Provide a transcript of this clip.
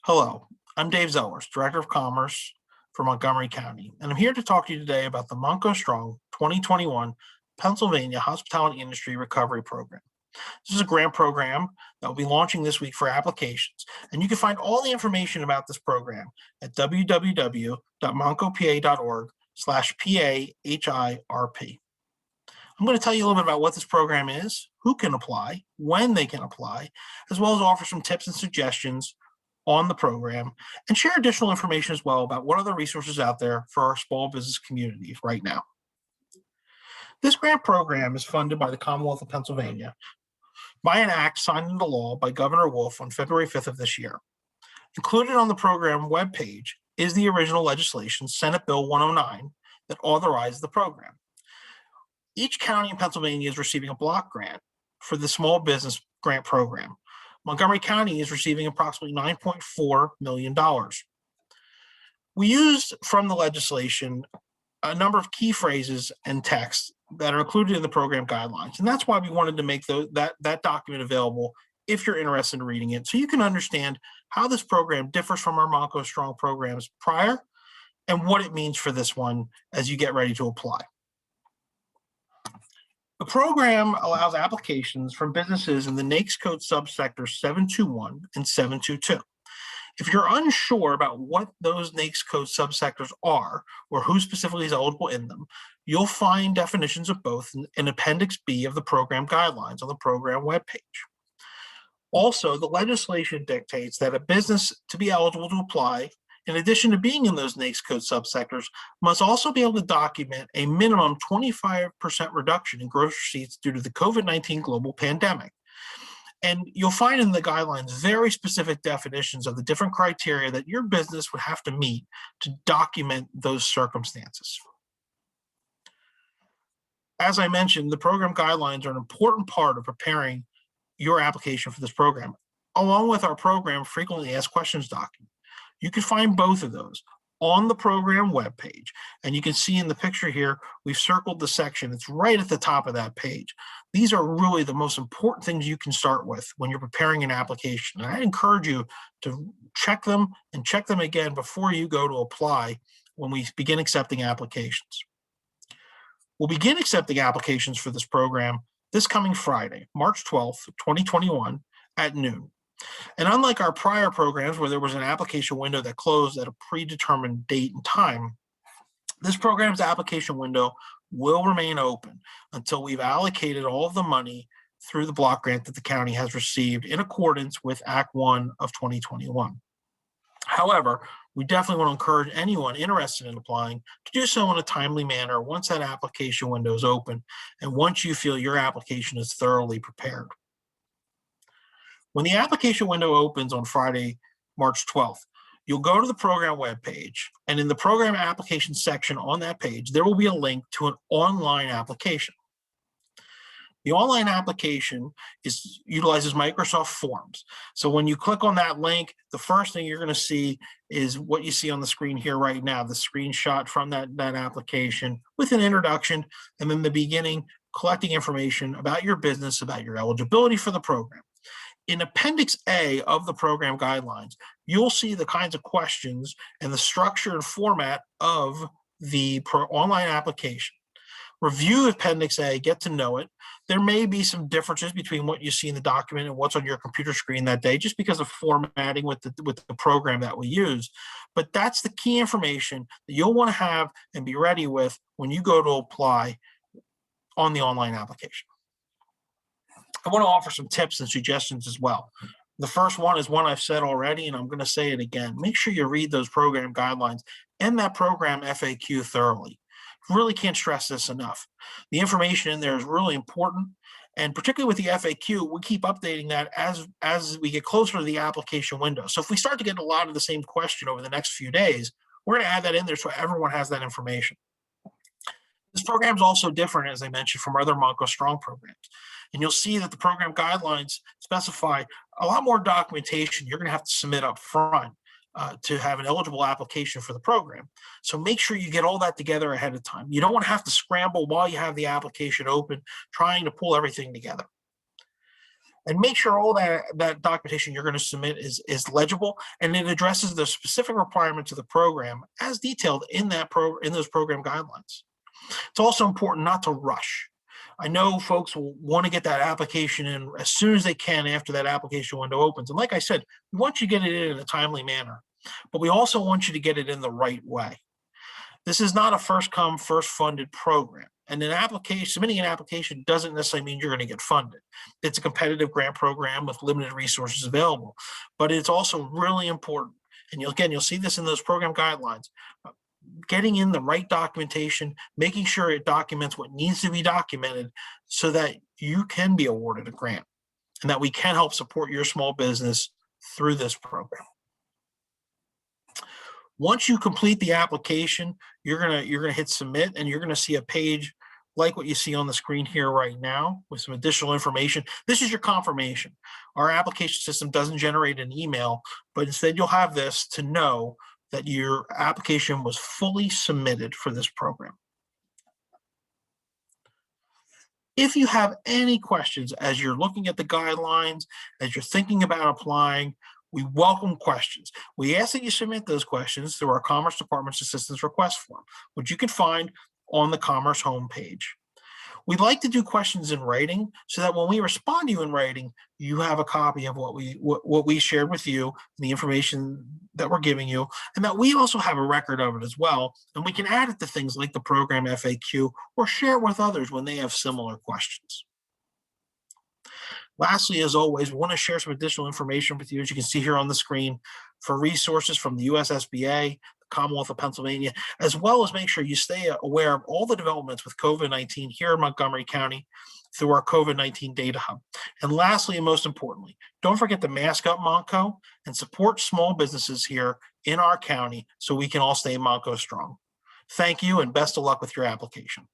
Hello, I'm Dave Zellers, Director of Commerce for Montgomery County, and I'm here to talk to you today about the MontcoStrong 2021 Pennsylvania Hospitality Industry Recovery Program. This is a grant program that will be launching this week for applications, and you can find all the information about this program at www.montcopa.org/PAHIRP. I'm going to tell you a little bit about what this program is, who can apply, when they can apply, as well as offer some tips and suggestions on the program and share additional information as well about what other resources out there for our small business community right now. This grant program is funded by the Commonwealth of Pennsylvania by an act signed into law by Governor Wolf on February 5th of this year. Included on the program webpage is the original legislation, Senate Bill 109, that authorized the program. Each county in Pennsylvania is receiving a block grant for the small business grant program. Montgomery County is receiving approximately $9.4 million. We used from the legislation a number of key phrases and texts that are included in the program guidelines. And that's why we wanted to make that document available if you're interested in reading it, so you can understand how this program differs from our MontcoStrong programs prior and what it means for this one as you get ready to apply. The program allows applications from businesses in the NAICS Code subsector 721 and 722. If you're unsure about what those NAICS Code subsectors are or who specifically is eligible in them, you'll find definitions of both in Appendix B of the program guidelines on the program webpage. Also, the legislation dictates that a business to be eligible to apply, in addition to being in those NAICS Code subsectors, must also be able to document a minimum 25% reduction in gross receipts due to the COVID-19 global pandemic. And you'll find in the guidelines very specific definitions of the different criteria that your business would have to meet to document those circumstances. As I mentioned, the program guidelines are an important part of preparing your application for this program, along with our program frequently asked questions document. You can find both of those on the program webpage. And you can see in the picture here, we've circled the section. It's right at the top of that page. These are really the most important things you can start with when you're preparing an application. And I encourage you to check them and check them again before you go to apply when we begin accepting applications. We'll begin accepting applications for this program this coming Friday, March 12th, 2021 at noon. And unlike our prior programs where there was an application window that closed at a predetermined date and time, this program's application window will remain open until we've allocated all of the money through the block grant that the county has received in accordance with Act 1 of 2021. However, we definitely want to encourage anyone interested in applying to do so in a timely manner once that application window is open and once you feel your application is thoroughly prepared. When the application window opens on Friday, March 12th, you'll go to the program webpage, and in the program application section on that page, there will be a link to an online application. The online application utilizes Microsoft Forms. So when you click on that link, the first thing you're going to see is what you see on the screen here right now, the screenshot from that application with an introduction, and then the beginning, collecting information about your business, about your eligibility for the program. In Appendix A of the program guidelines, you'll see the kinds of questions and the structure and format of the online application. Review Appendix A, get to know it. There may be some differences between what you see in the document and what's on your computer screen that day, just because of formatting with the program that we use. But that's the key information that you'll want to have and be ready with when you go to apply on the online application. I want to offer some tips and suggestions as well. The first one is one I've said already, and I'm going to say it again. Make sure you read those program guidelines and that program FAQ thoroughly. Really can't stress this enough. The information in there is really important, and particularly with the FAQ, we keep updating that as we get closer to the application window. So if we start to get a lot of the same question over the next few days, we're going to add that in there so everyone has that information. This program is also different, as I mentioned, from other MontcoStrong programs. And you'll see that the program guidelines specify a lot more documentation you're going to have to submit up front to have an eligible application for the program. So make sure you get all that together ahead of time. You don't want to have to scramble while you have the application open, trying to pull everything together. And make sure all that documentation you're going to submit is legible and it addresses the specific requirements of the program as detailed in those program guidelines. It's also important not to rush. I know folks will want to get that application in as soon as they can after that application window opens. And like I said, we want you to get it in a timely manner, but we also want you to get it in the right way. This is not a first come, first funded program. And submitting an application doesn't necessarily mean you're going to get funded. It's a competitive grant program with limited resources available, but it's also really important. And you'll see this in those program guidelines. Getting in the right documentation, making sure it documents what needs to be documented so that you can be awarded a grant and that we can help support your small business through this program. Once you complete the application, you're gonna hit submit, and you're gonna see a page like what you see on the screen here right now with some additional information. This is your confirmation. Our application system doesn't generate an email, but instead you'll have this to know that your application was fully submitted for this program. If you have any questions as you're looking at the guidelines, as you're thinking about applying, we welcome questions. We ask that you submit those questions through our Commerce Department's Assistance Request Form, which you can find on the Commerce homepage. We'd like to do questions in writing so that when we respond to you in writing, you have a copy of what we shared with you, the information that we're giving you, and that we also have a record of it as well. And we can add it to things like the program FAQ or share it with others when they have similar questions. Lastly, as always, we want to share some additional information with you, as you can see here on the screen, for resources from the USSBA, the Commonwealth of Pennsylvania, as well as make sure you stay aware of all the developments with COVID-19 here in Montgomery County through our COVID-19 Data Hub. And lastly, and most importantly, don't forget to mask up Montco and support small businesses here in our county so we can all stay MontcoStrong. Thank you and best of luck with your application.